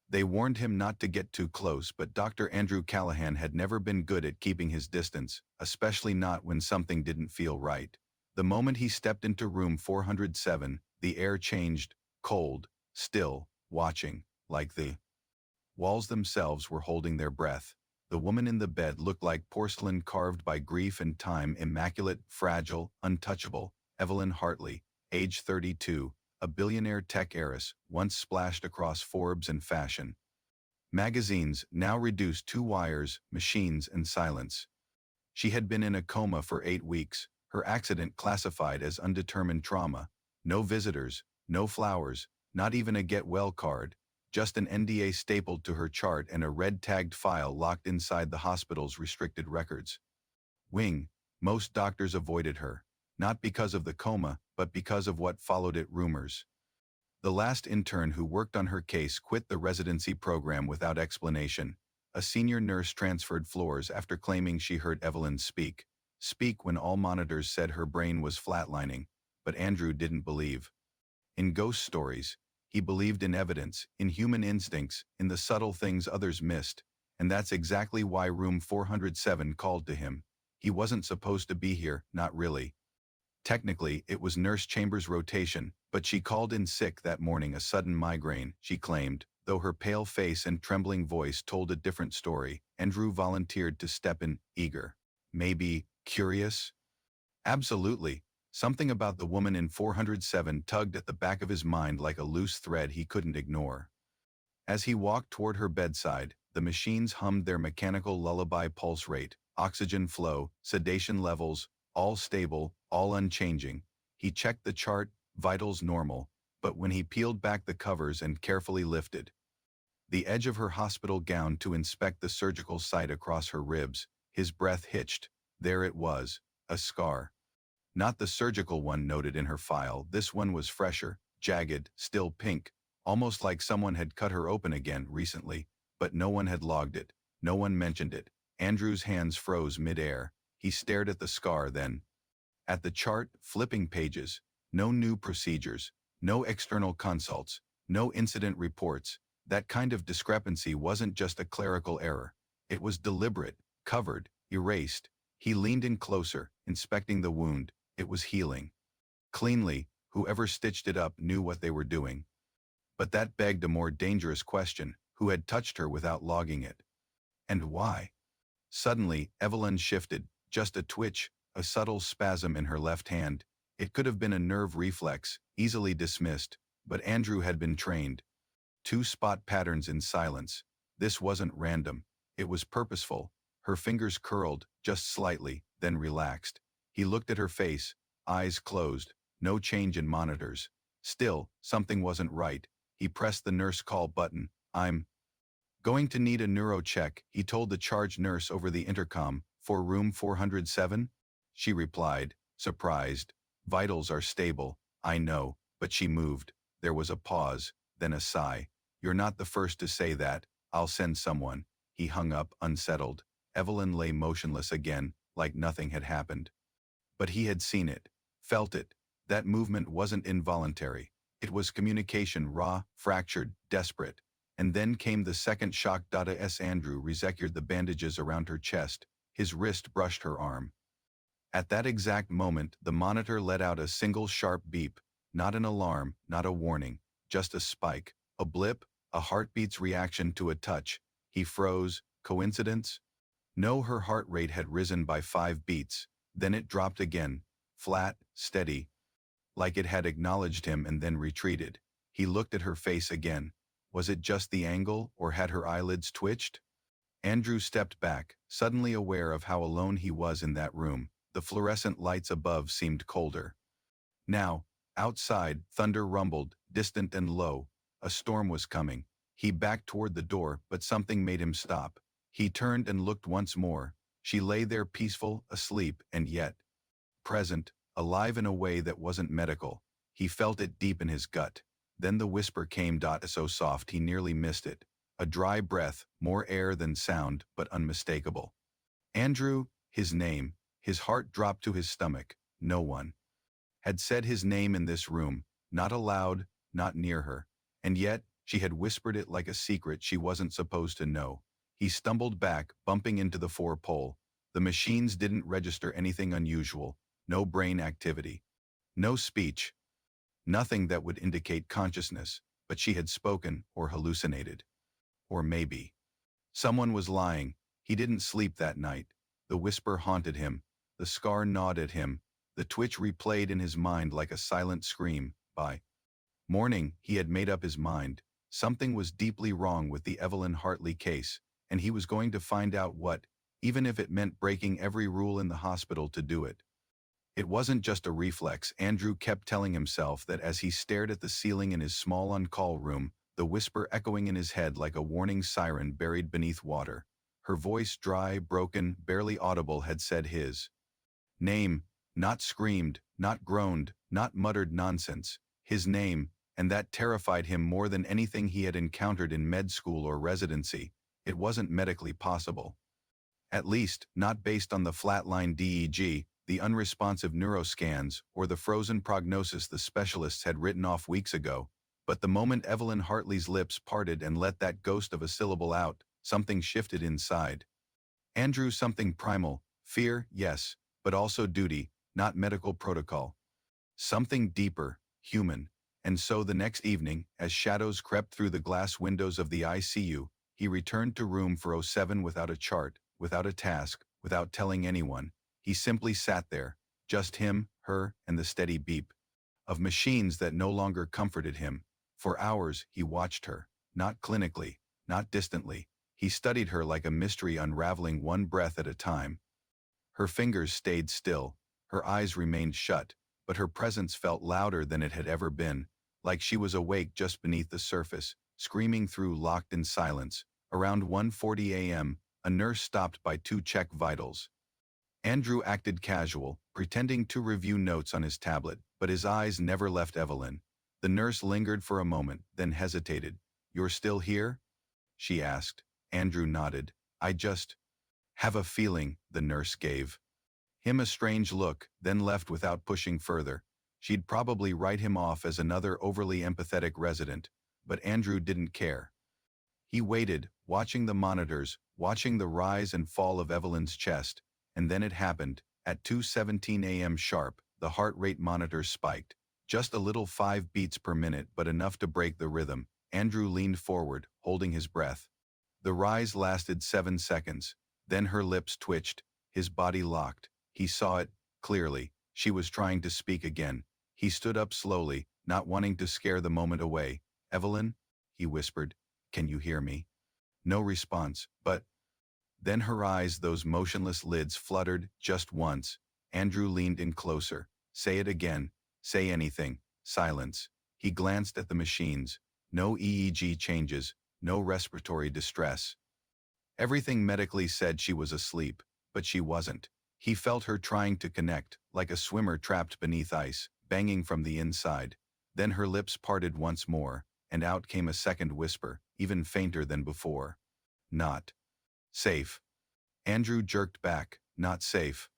They warned him not to get too close, but Dr. Andrew Callahan had never been good at keeping his distance, especially not when something didn't feel right. The moment he stepped into room 407, the air changed, cold, still, watching, like the walls themselves were holding their breath. The woman in the bed looked like porcelain carved by grief and time, immaculate, fragile, untouchable. Evelyn Hartley, age 32, a billionaire tech heiress, once splashed across Forbes and fashion magazines, now reduced to wires, machines, and silence. She had been in a coma for 8 weeks, her accident classified as undetermined trauma. No visitors, no flowers, not even a get well card, just an NDA stapled to her chart and a red-tagged file locked inside the hospital's restricted records. Wing, most doctors avoided her, not because of the coma, but because of what followed it: rumors. The last intern who worked on her case quit the residency program without explanation. A senior nurse transferred floors after claiming she heard Evelyn speak when all monitors said her brain was flatlining, but Andrew didn't believe in ghost stories. He believed in evidence, in human instincts, in the subtle things others missed, and that's exactly why room 407 called to him. He wasn't supposed to be here, not really. Technically, it was Nurse Chambers' rotation, but she called in sick that morning, a sudden migraine, she claimed. Though her pale face and trembling voice told a different story, Andrew volunteered to step in, eager. Maybe curious? Absolutely. Something about the woman in 407 tugged at the back of his mind like a loose thread he couldn't ignore. As he walked toward her bedside, the machines hummed their mechanical lullaby: pulse rate, oxygen flow, sedation levels, all stable, all unchanging. He checked the chart, vitals normal, but when he peeled back the covers and carefully lifted the edge of her hospital gown to inspect the surgical site across her ribs, his breath hitched. There it was, a scar. Not the surgical one noted in her file. This one was fresher, jagged, still pink, almost like someone had cut her open again recently, but no one had logged it. No one mentioned it. Andrew's hands froze mid-air. He stared at the scar, then at the chart, flipping pages. No new procedures, no external consults, no incident reports. That kind of discrepancy wasn't just a clerical error. It was deliberate, covered, erased. He leaned in closer, inspecting the wound. It was healing cleanly. Whoever stitched it up knew what they were doing. But that begged a more dangerous question: who had touched her without logging it? And why? Suddenly, Evelyn shifted, just a twitch, a subtle spasm in her left hand. It could have been a nerve reflex, easily dismissed, but Andrew had been trained. 2 spot patterns in silence. This wasn't random. It was purposeful. Her fingers curled, just slightly, then relaxed. He looked at her face, eyes closed, no change in monitors. Still, something wasn't right. He pressed the nurse call button. "I'm going to need a neuro check," he told the charge nurse over the intercom. "For room 407? She replied, surprised. "Vitals are stable, I know," but she moved. There was a pause, then a sigh. "You're not the first to say that. I'll send someone." He hung up, unsettled. Evelyn lay motionless again, like nothing had happened. But he had seen it, felt it. That movement wasn't involuntary. It was communication, raw, fractured, desperate. And then came the second shock. As Andrew resecured the bandages around her chest, his wrist brushed her arm. At that exact moment, the monitor let out a single sharp beep. Not an alarm, not a warning, just a spike, a blip, a heartbeat's reaction to a touch. He froze. Coincidence? No, her heart rate had risen by 5 beats. Then it dropped again, flat, steady, like it had acknowledged him and then retreated. He looked at her face again. Was it just the angle, or had her eyelids twitched? Andrew stepped back, suddenly aware of how alone he was in that room. The fluorescent lights above seemed colder. Now, outside, thunder rumbled, distant and low. A storm was coming. He backed toward the door, but something made him stop. He turned and looked once more. She lay there, peaceful, asleep, and yet present, alive in a way that wasn't medical. He felt it deep in his gut. Then the whisper came, so soft he nearly missed it. A dry breath, more air than sound, but unmistakable. Andrew, his name. His heart dropped to his stomach. No one had said his name in this room, not aloud, not near her. And yet, She had whispered it like a secret she wasn't supposed to know. He stumbled back, bumping into the four-pole. The machines didn't register anything unusual. No brain activity. No speech. Nothing that would indicate consciousness, but she had spoken or hallucinated. Or maybe. Someone was lying. He didn't sleep that night. The whisper haunted him. The scar gnawed at him. The twitch replayed in his mind like a silent scream. By morning, he had made up his mind. Something was deeply wrong with the Evelyn Hartley case, and he was going to find out what, even if it meant breaking every rule in the hospital to do it. It wasn't just a reflex. Andrew kept telling himself that as he stared at the ceiling in his small on-call room, the whisper echoing in his head like a warning siren buried beneath water. Her voice, dry, broken, barely audible, had said his name, not screamed, not groaned, not muttered nonsense. His name, and that terrified him more than anything he had encountered in med school or residency. It wasn't medically possible. At least, not based on the flatline DEG, the unresponsive neuroscans, or the frozen prognosis the specialists had written off weeks ago. But the moment Evelyn Hartley's lips parted and let that ghost of a syllable out, something shifted inside. Andrew, something primal, fear, yes, but also duty, not medical protocol. Something deeper, human. And so the next evening, as shadows crept through the glass windows of the ICU, he returned to room 407 without a chart, without a task, without telling anyone. He simply sat there, just him, her, and the steady beep of machines that no longer comforted him. For hours, he watched her, not clinically, not distantly. He studied her like a mystery unraveling one breath at a time. Her fingers stayed still, her eyes remained shut, but her presence felt louder than it had ever been, like she was awake just beneath the surface, screaming through locked-in silence. Around 1:40 a.m., a nurse stopped by to check vitals. Andrew acted casual, pretending to review notes on his tablet, but his eyes never left Evelyn. The nurse lingered for a moment, then hesitated. "You're still here?" she asked. Andrew nodded. "I just have a feeling," the nurse gave him a strange look, then left without pushing further. She'd probably write him off as another overly empathetic resident, but Andrew didn't care. He waited, watching the monitors, watching the rise and fall of Evelyn's chest, and then it happened. At 2:17 a.m. sharp, the heart rate monitor spiked. Just a little, 5 beats per minute, but enough to break the rhythm. Andrew leaned forward, holding his breath. The rise lasted 7 seconds. Then her lips twitched, his body locked. He saw it, clearly. She was trying to speak again. He stood up slowly, not wanting to scare the moment away. "Evelyn?" he whispered. "Can you hear me?" No response, but then her eyes, those motionless lids, fluttered just once. Andrew leaned in closer. "Say it again. Say anything." Silence. He glanced at the machines. No EEG changes, no respiratory distress. Everything medically said she was asleep, but she wasn't. He felt her trying to connect, like a swimmer trapped beneath ice, banging from the inside. Then her lips parted once more, and out came a second whisper, even fainter than before. "Not safe." Andrew jerked back. "Not safe."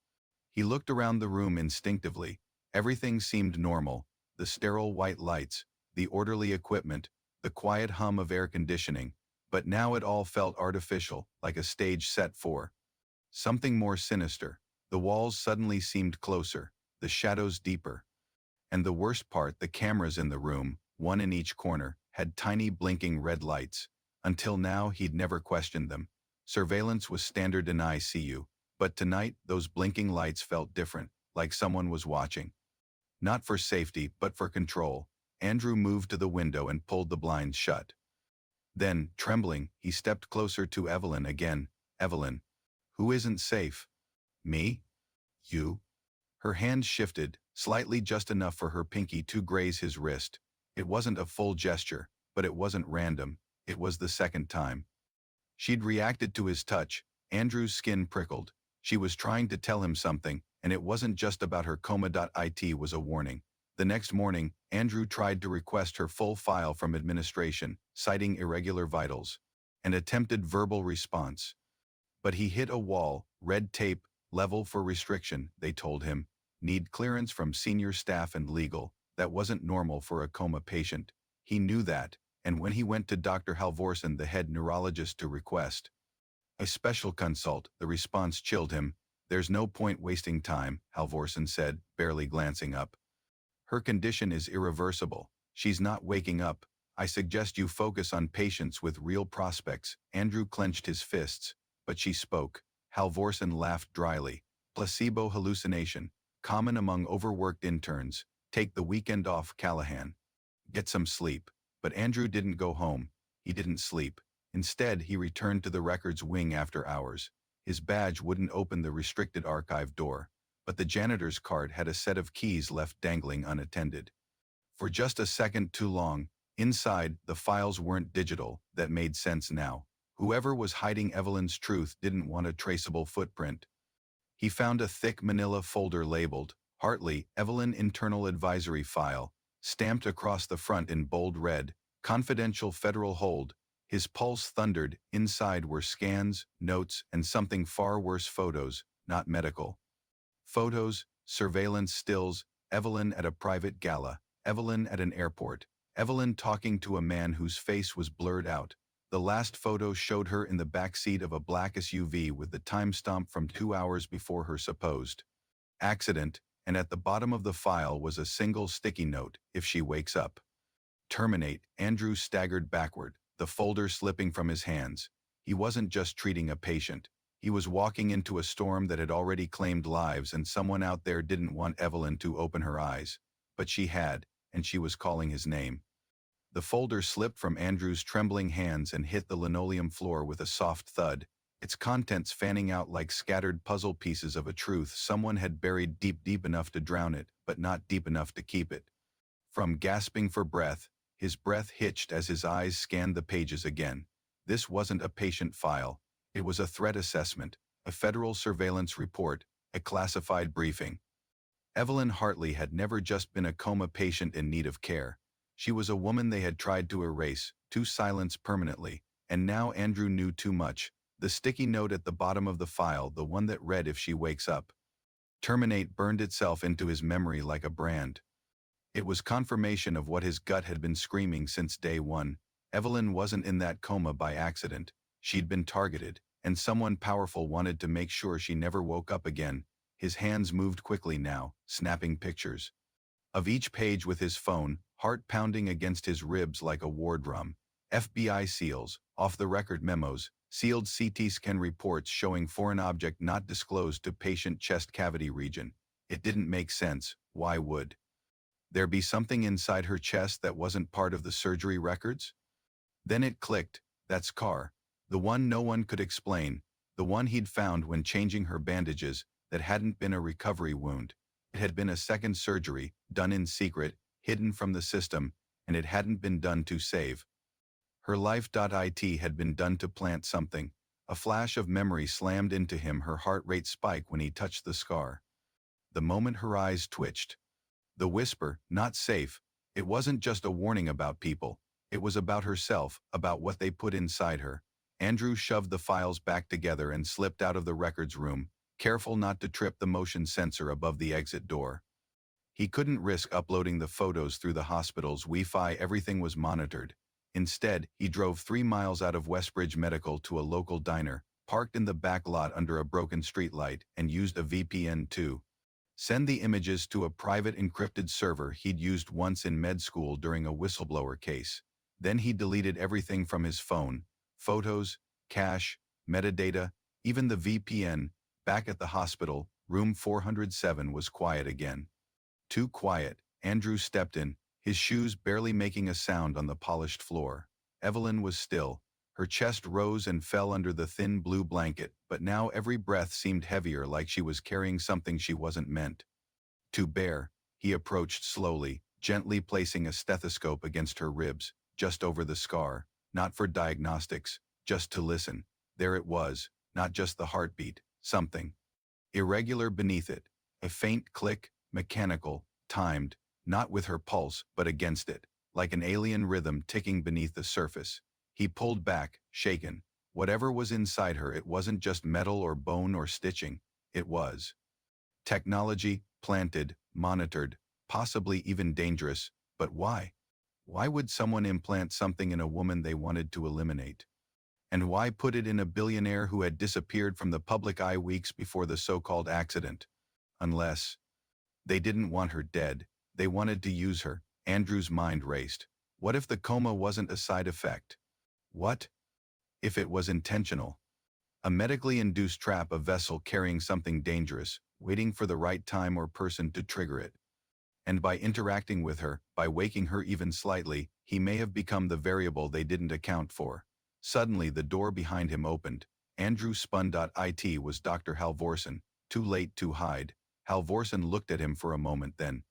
He looked around the room instinctively. Everything seemed normal. The sterile white lights, the orderly equipment, the quiet hum of air conditioning. But now it all felt artificial, like a stage set for something more sinister. The walls suddenly seemed closer, the shadows deeper. And the worst part, the cameras in the room, one in each corner, had tiny blinking red lights. Until now, he'd never questioned them. Surveillance was standard in ICU, but tonight, those blinking lights felt different, like someone was watching. Not for safety, but for control. Andrew moved to the window and pulled the blinds shut. Then, trembling, he stepped closer to Evelyn again. "Evelyn. Who isn't safe?" "Me? You?" Her hand shifted, slightly, just enough for her pinky to graze his wrist. It wasn't a full gesture, but it wasn't random. It was the second time. She'd reacted to his touch. Andrew's skin prickled. She was trying to tell him something, and it wasn't just about her Coma.it was a warning. The next morning, Andrew tried to request her full file from administration, citing irregular vitals. An attempted verbal response. But he hit a wall. Red tape, level for restriction, they told him. Need clearance from senior staff and legal. That wasn't normal for a coma patient. He knew that, and when he went to Dr. Halvorsen, the head neurologist, to request a special consult, the response chilled him. "There's no point wasting time," Halvorsen said, barely glancing up. "Her condition is irreversible. She's not waking up. I suggest you focus on patients with real prospects." Andrew clenched his fists, but she spoke. Halvorsen laughed dryly. "Placebo hallucination, common among overworked interns. Take the weekend off, Callahan. Get some sleep." But Andrew didn't go home. He didn't sleep. Instead, he returned to the records wing after hours. His badge wouldn't open the restricted archive door, but the janitor's cart had a set of keys left dangling unattended. For just a second too long, inside, the files weren't digital. That made sense now. Whoever was hiding Evelyn's truth didn't want a traceable footprint. He found a thick manila folder labeled Hartley, Evelyn Internal Advisory File, stamped across the front in bold red, "Confidential Federal Hold." His pulse thundered. Inside were scans, notes, and something far worse: photos, not medical. Photos, surveillance stills, Evelyn at a private gala, Evelyn at an airport, Evelyn talking to a man whose face was blurred out. The last photo showed her in the back seat of a black SUV with the timestamp from 2 hours before her supposed accident, and at the bottom of the file was a single sticky note: "If she wakes up, terminate." Andrew staggered backward, the folder slipping from his hands. He wasn't just treating a patient. He was walking into a storm that had already claimed lives, and someone out there didn't want Evelyn to open her eyes. But she had, and she was calling his name. The folder slipped from Andrew's trembling hands and hit the linoleum floor with a soft thud, its contents fanning out like scattered puzzle pieces of a truth someone had buried deep enough to drown it, but not deep enough to keep it. From gasping for breath, his breath hitched as his eyes scanned the pages again. This wasn't a patient file. It was a threat assessment, a federal surveillance report, a classified briefing. Evelyn Hartley had never just been a coma patient in need of care. She was a woman they had tried to erase, to silence permanently, and now Andrew knew too much. The sticky note at the bottom of the file, the one that read "If she wakes up, terminate," burned itself into his memory like a brand. It was confirmation of what his gut had been screaming since day one. Evelyn wasn't in that coma by accident. She'd been targeted, and someone powerful wanted to make sure she never woke up again. His hands moved quickly now, snapping pictures of each page with his phone, heart pounding against his ribs like a war drum. FBI seals, off-the-record memos, sealed CT scan reports showing foreign object not disclosed to patient chest cavity region. It didn't make sense. Why would there be something inside her chest that wasn't part of the surgery records? Then it clicked. That scar, the one no one could explain, the one he'd found when changing her bandages, that hadn't been a recovery wound. It had been a second surgery, done in secret, hidden from the system, and it hadn't been done to save her life. It had been done to plant something. A flash of memory slammed into him, her heart rate spiked when he touched the scar. The moment her eyes twitched. The whisper, "Not safe." It wasn't just a warning about people. It was about herself, about what they put inside her. Andrew shoved the files back together and slipped out of the records room, careful not to trip the motion sensor above the exit door. He couldn't risk uploading the photos through the hospital's Wi-Fi. Everything was monitored. Instead, he drove 3 miles out of Westbridge Medical to a local diner, parked in the back lot under a broken streetlight, and used a VPN to send the images to a private encrypted server he'd used once in med school during a whistleblower case. Then he deleted everything from his phone: photos, cache, metadata, even the VPN. Back at the hospital, room 407 was quiet again. Too quiet. Andrew stepped in, his shoes barely making a sound on the polished floor. Evelyn was still. Her chest rose and fell under the thin blue blanket, but now every breath seemed heavier, like she was carrying something she wasn't meant to bear. He approached slowly, gently placing a stethoscope against her ribs, just over the scar, not for diagnostics, just to listen. There it was, not just the heartbeat, something irregular beneath it, a faint click, mechanical, timed, not with her pulse, but against it, like an alien rhythm ticking beneath the surface. He pulled back, shaken. Whatever was inside her, it wasn't just metal or bone or stitching. It was technology, planted, monitored, possibly even dangerous. But why? Why would someone implant something in a woman they wanted to eliminate? And why put it in a billionaire who had disappeared from the public eye weeks before the so-called accident? Unless they didn't want her dead, they wanted to use her. Andrew's mind raced. What if the coma wasn't a side effect? What if it was intentional? A medically induced trap, a vessel carrying something dangerous, waiting for the right time or person to trigger it. And by interacting with her, by waking her even slightly, he may have become the variable they didn't account for. Suddenly the door behind him opened. Andrew spun. It was Dr. Halvorsen. Too late to hide. Halvorsen looked at him for a moment, then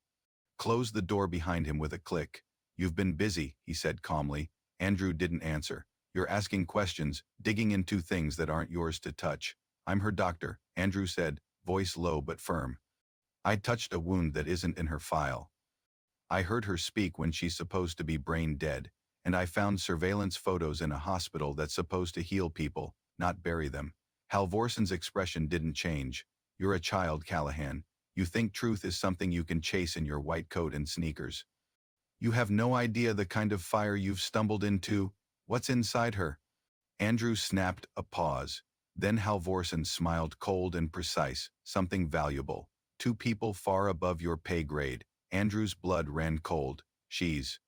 closed the door behind him with a click. "You've been busy," he said calmly. Andrew didn't answer. "You're asking questions, digging into things that aren't yours to touch." "I'm her doctor," Andrew said, voice low but firm. "I touched a wound that isn't in her file. I heard her speak when she's supposed to be brain dead, and I found surveillance photos in a hospital that's supposed to heal people, not bury them." Halvorsen's expression didn't change. "You're a child, Callahan. You think truth is something you can chase in your white coat and sneakers. You have no idea the kind of fire you've stumbled into. What's inside her?" Andrew snapped. A pause. Then Halvorsen smiled, cold and precise. "Something valuable. Two people far above your pay grade." Andrew's blood ran cold. "She's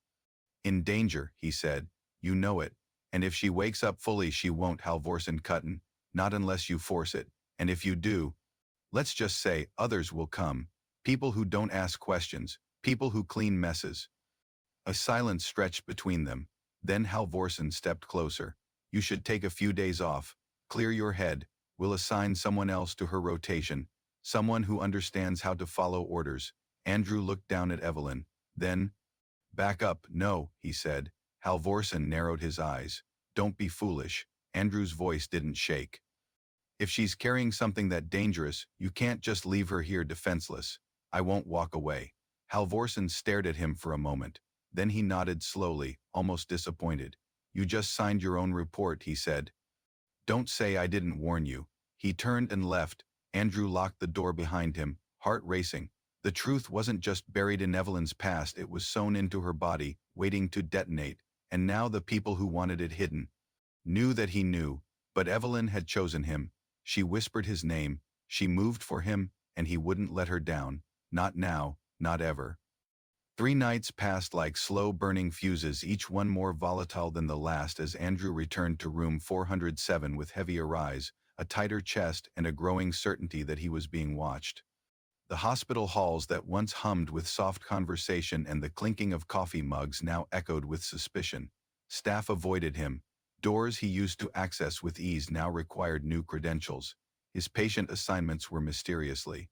in danger," he said. "You know it. And if she wakes up fully, she won't." Halvorsen cut in. "Not unless you force it. And if you do, let's just say, others will come. People who don't ask questions. People who clean messes." A silence stretched between them. Then Halvorsen stepped closer. "You should take a few days off. Clear your head. We'll assign someone else to her rotation. Someone who understands how to follow orders." Andrew looked down at Evelyn. Then, "Back up." "No," he said. Halvorsen narrowed his eyes. "Don't be foolish." Andrew's voice didn't shake. "If she's carrying something that dangerous, you can't just leave her here defenseless." "I won't walk away." Halvorsen stared at him for a moment. Then he nodded slowly, almost disappointed. "You just signed your own report," he said. "Don't say I didn't warn you." He turned and left. Andrew locked the door behind him, heart racing. The truth wasn't just buried in Evelyn's past, it was sewn into her body, waiting to detonate. And now the people who wanted it hidden knew that he knew. But Evelyn had chosen him. She whispered his name. She moved for him, and he wouldn't let her down. Not now, not ever. 3 nights passed like slow-burning fuses, each one more volatile than the last, as Andrew returned to room 407 with heavier eyes, a tighter chest, and a growing certainty that he was being watched. The hospital halls that once hummed with soft conversation and the clinking of coffee mugs now echoed with suspicion. Staff avoided him. Doors he used to access with ease now required new credentials. His patient assignments were mysteriously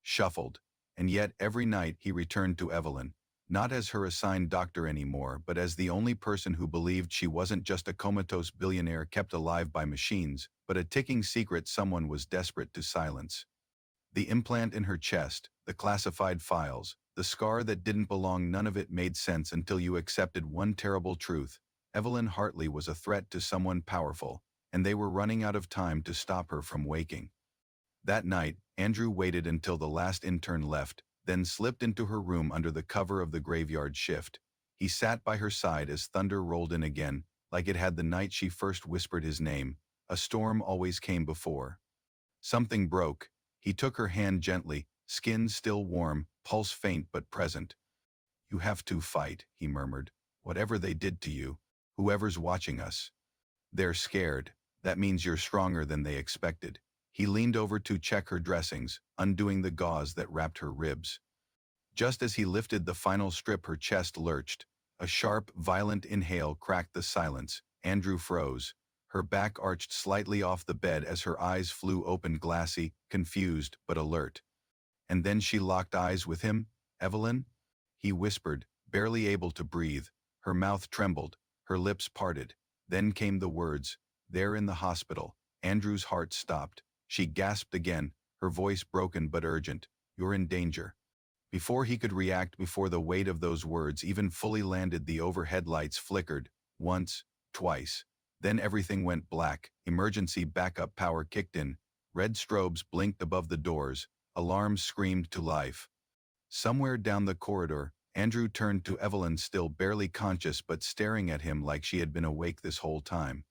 shuffled. And yet every night he returned to Evelyn, not as her assigned doctor anymore, but as the only person who believed she wasn't just a comatose billionaire kept alive by machines, but a ticking secret someone was desperate to silence. The implant in her chest, the classified files, the scar that didn't belong, none of it made sense until you accepted one terrible truth. Evelyn Hartley was a threat to someone powerful, and they were running out of time to stop her from waking. That night, Andrew waited until the last intern left, then slipped into her room under the cover of the graveyard shift. He sat by her side as thunder rolled in again, like it had the night she first whispered his name. A storm always came before. Something broke. He took her hand gently, skin still warm, pulse faint but present. "You have to fight," he murmured. "Whatever they did to you, whoever's watching us. They're scared. That means you're stronger than they expected." He leaned over to check her dressings, undoing the gauze that wrapped her ribs. Just as he lifted the final strip, her chest lurched. A sharp, violent inhale cracked the silence. Andrew froze. Her back arched slightly off the bed as her eyes flew open, glassy, confused, but alert. And then she locked eyes with him. "Evelyn?" he whispered, barely able to breathe. Her mouth trembled, her lips parted. Then came the words, "They're in the hospital." Andrew's heart stopped. She gasped again, her voice broken but urgent. "You're in danger." Before he could react, before the weight of those words even fully landed, the overhead lights flickered. Once, twice. Then everything went black. Emergency backup power kicked in. Red strobes blinked above the doors. Alarms screamed to life. Somewhere down the corridor, Andrew turned to Evelyn, still barely conscious but staring at him like she had been awake this whole time.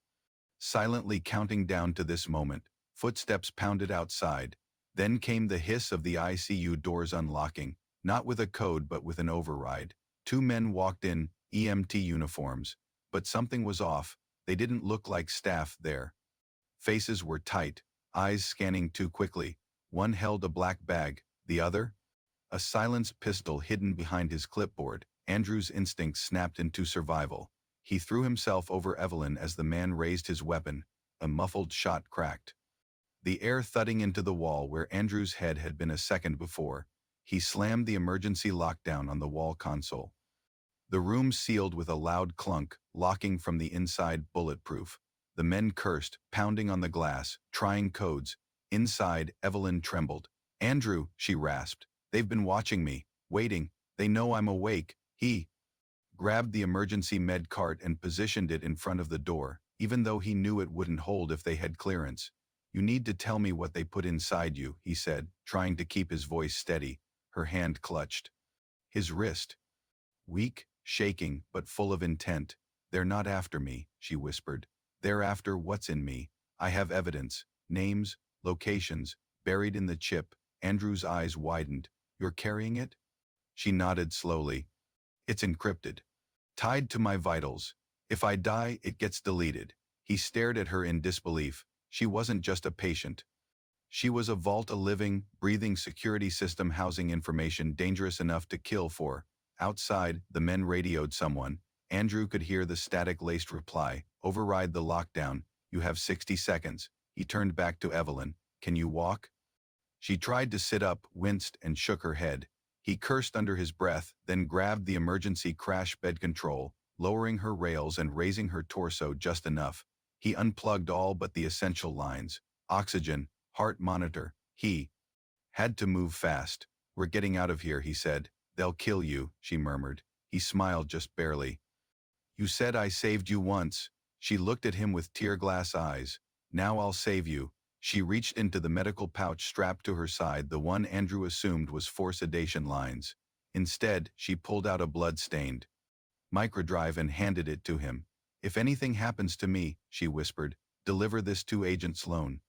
Silently counting down to this moment, footsteps pounded outside. Then came the hiss of the ICU doors unlocking, not with a code but with an override. Two men walked in, EMT uniforms. But something was off. They didn't look like staff there. Faces were tight, eyes scanning too quickly. One held a black bag, the other? A silenced pistol hidden behind his clipboard. Andrew's instincts snapped into survival. He threw himself over Evelyn as the man raised his weapon. A muffled shot cracked, the air thudding into the wall where Andrew's head had been a second before. He slammed the emergency lockdown on the wall console. The room sealed with a loud clunk, locking from the inside, bulletproof. The men cursed, pounding on the glass, trying codes. Inside, Evelyn trembled. "Andrew," she rasped. "They've been watching me, waiting. They know I'm awake." He grabbed the emergency med cart and positioned it in front of the door, even though he knew it wouldn't hold if they had clearance. "You need to tell me what they put inside you," he said, trying to keep his voice steady. Her hand clutched his wrist. Weak, shaking, but full of intent. "They're not after me," she whispered. "They're after what's in me. I have evidence, names, locations, buried in the chip." Andrew's eyes widened. "You're carrying it?" She nodded slowly. "It's encrypted. Tied to my vitals. If I die, it gets deleted." He stared at her in disbelief. She wasn't just a patient. She was a vault, a living, breathing security system housing information dangerous enough to kill for. Outside, the men radioed someone. Andrew could hear the static-laced reply. "Override the lockdown. You have 60 seconds. He turned back to Evelyn. "Can you walk?" She tried to sit up, winced, and shook her head. He cursed under his breath, then grabbed the emergency crash bed control, lowering her rails and raising her torso just enough. He unplugged all but the essential lines. Oxygen, heart monitor. He had to move fast. "We're getting out of here," he said. "They'll kill you," she murmured. He smiled just barely. "You said I saved you once." She looked at him with tear-glass eyes. "Now I'll save you." She reached into the medical pouch strapped to her side, the one Andrew assumed was for sedation lines. Instead, she pulled out a blood-stained microdrive and handed it to him. "If anything happens to me," she whispered, "deliver this to Agent Sloan."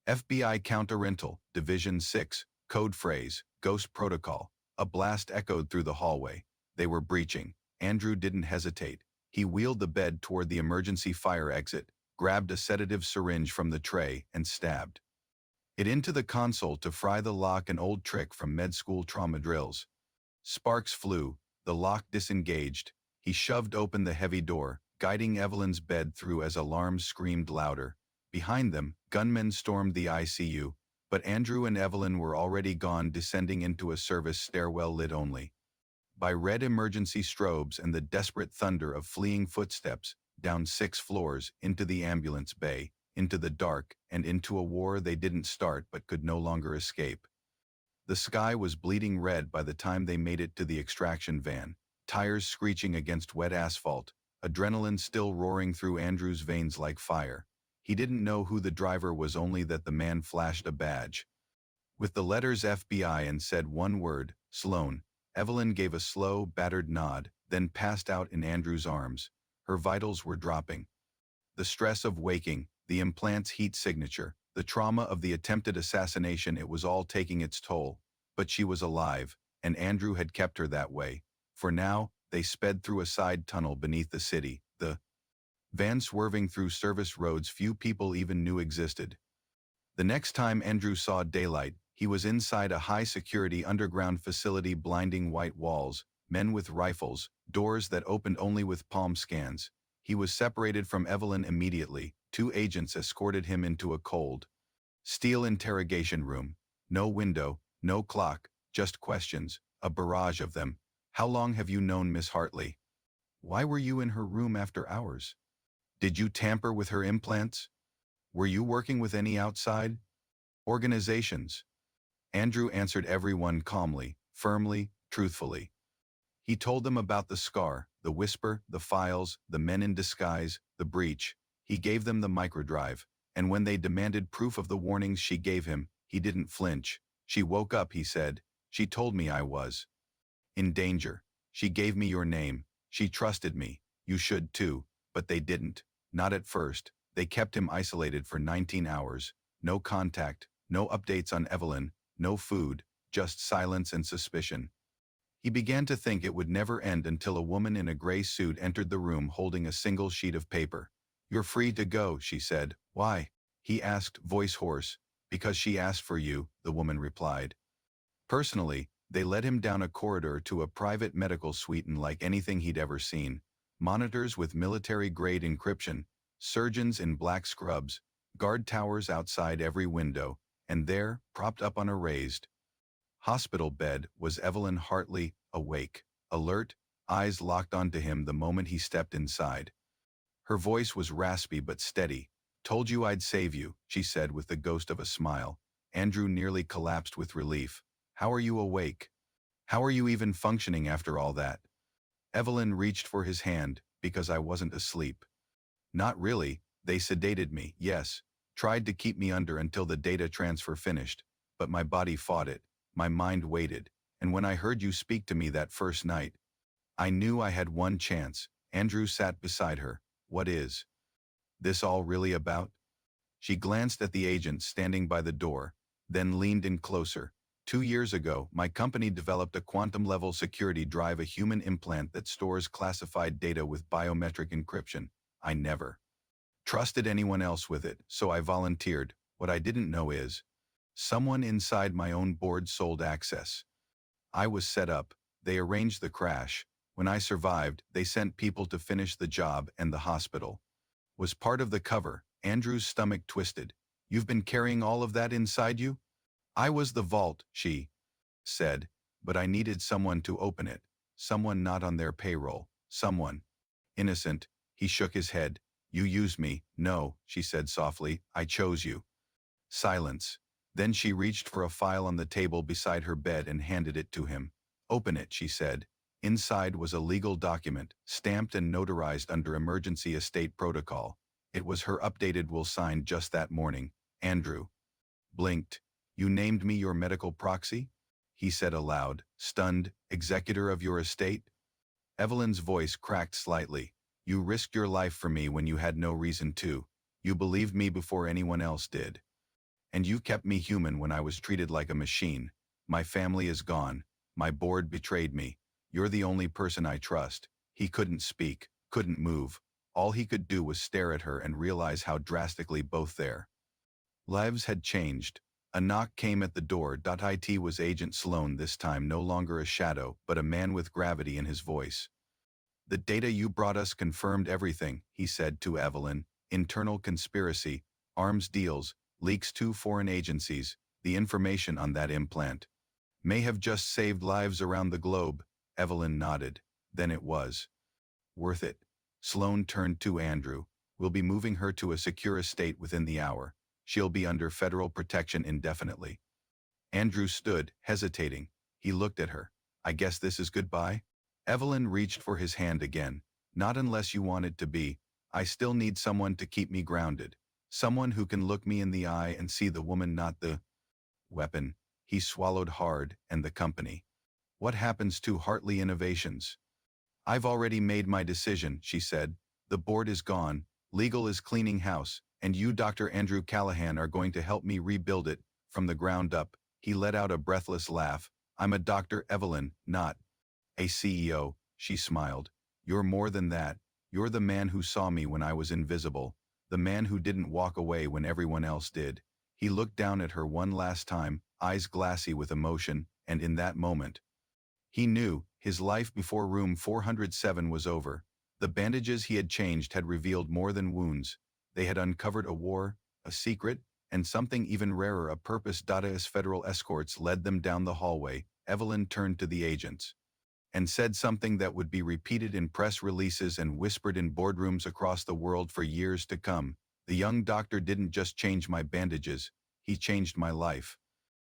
FBI Counter-Rental, Division 6, code phrase, Ghost Protocol. A blast echoed through the hallway. They were breaching. Andrew didn't hesitate. He wheeled the bed toward the emergency fire exit, grabbed a sedative syringe from the tray, and stabbed it into the console to fry the lock, an old trick from med school trauma drills. Sparks flew. The lock disengaged. He shoved open the heavy door, guiding Evelyn's bed through as alarms screamed louder. Behind them, gunmen stormed the ICU, but Andrew and Evelyn were already gone, descending into a service stairwell lit only by red emergency strobes and the desperate thunder of fleeing footsteps, down 6 floors, into the ambulance bay, into the dark, and into a war they didn't start but could no longer escape. The sky was bleeding red by the time they made it to the extraction van, tires screeching against wet asphalt, adrenaline still roaring through Andrew's veins like fire. He didn't know who the driver was, only that the man flashed a badge with the letters FBI and said one word, "Sloan." Evelyn gave a slow, battered nod, then passed out in Andrew's arms. Her vitals were dropping. The stress of waking, the implant's heat signature, the trauma of the attempted assassination, it was all taking its toll. But she was alive, and Andrew had kept her that way. For now, they sped through a side tunnel beneath the city, the van swerving through service roads few people even knew existed. The next time Andrew saw daylight, he was inside a high-security underground facility, blinding white walls, men with rifles, doors that opened only with palm scans. He was separated from Evelyn immediately. 2 agents escorted him into a cold steel interrogation room. No window, no clock, just questions, a barrage of them. "How long have you known Miss Hartley? Why were you in her room after hours? Did you tamper with her implants? Were you working with any outside organizations?" Andrew answered everyone calmly, firmly, truthfully. He told them about the scar, the whisper, the files, the men in disguise, the breach. He gave them the microdrive, and when they demanded proof of the warnings she gave him, he didn't flinch. "She woke up," he said. "She told me I was in danger. She gave me your name. She trusted me. You should too. But they didn't. Not at first. They kept him isolated for 19 hours. No contact, no updates on Evelyn, no food, just silence and suspicion. He began to think it would never end until a woman in a gray suit entered the room holding a single sheet of paper. "You're free to go," she said. "Why?" he asked, voice hoarse. "Because she asked for you," the woman replied. Personally, they led him down a corridor to a private medical suite unlike anything he'd ever seen. Monitors with military-grade encryption, surgeons in black scrubs, guard towers outside every window, and there, propped up on a raised hospital bed, was Evelyn Hartley, awake, alert, eyes locked onto him the moment he stepped inside. Her voice was raspy but steady. "Told you I'd save you," she said with the ghost of a smile. Andrew nearly collapsed with relief. "How are you awake? How are you even functioning after all that?" Evelyn reached for his hand. "Because I wasn't asleep." "Not really. They sedated me, yes. Tried to keep me under until the data transfer finished. But my body fought it. My mind waited. And when I heard you speak to me that first night, I knew I had one chance." Andrew sat beside her. "What is this all really about?" She glanced at the agent standing by the door, then leaned in closer. 2 years ago, my company developed a quantum-level security drive, a human implant that stores classified data with biometric encryption. I never trusted anyone else with it, so I volunteered. What I didn't know is, someone inside my own board sold access. I was set up. They arranged the crash. When I survived, they sent people to finish the job, and the hospital was part of the cover. Andrew's stomach twisted. "You've been carrying all of that inside you?" "I was the vault," she said, "but I needed someone to open it. Someone not on their payroll. Someone innocent." He shook his head. "You used me." "No," she said softly, "I chose you." Silence. Then she reached for a file on the table beside her bed and handed it to him. "Open it," she said. Inside was a legal document, stamped and notarized under emergency estate protocol. It was her updated will signed just that morning. Andrew blinked. "You named me your medical proxy?" he said aloud, stunned. "Executor of your estate?" Evelyn's voice cracked slightly. "You risked your life for me when you had no reason to. You believed me before anyone else did. And you kept me human when I was treated like a machine. My family is gone. My board betrayed me. You're the only person I trust." He couldn't speak, couldn't move. All he could do was stare at her and realize how drastically both their lives had changed. A knock came at the door. It was Agent Sloan, this time no longer a shadow, but a man with gravity in his voice. "The data you brought us confirmed everything," he said to Evelyn. "Internal conspiracy, arms deals, leaks to foreign agencies. The information on that implant may have just saved lives around the globe." Evelyn nodded. "Then it was worth it." Sloan turned to Andrew. "We'll be moving her to a secure estate within the hour. She'll be under federal protection indefinitely." Andrew stood, hesitating. He looked at her. "I guess this is goodbye?" Evelyn reached for his hand again. "Not unless you want it to be. I still need someone to keep me grounded. Someone who can look me in the eye and see the woman, not the weapon." He swallowed hard. "And the company? What happens to Hartley Innovations?" "I've already made my decision," she said. "The board is gone, legal is cleaning house, and you, Dr. Andrew Callahan, are going to help me rebuild it from the ground up." He let out a breathless laugh. "I'm a doctor, Evelyn, not a CEO." She smiled. "You're more than that. You're the man who saw me when I was invisible, the man who didn't walk away when everyone else did." He looked down at her one last time, eyes glassy with emotion, and in that moment, he knew his life before room 407 was over. The bandages he had changed had revealed more than wounds. They had uncovered a war, a secret, and something even rarer, a purpose. As federal escorts led them down the hallway, Evelyn turned to the agents and said something that would be repeated in press releases and whispered in boardrooms across the world for years to come. "The young doctor didn't just change my bandages, he changed my life."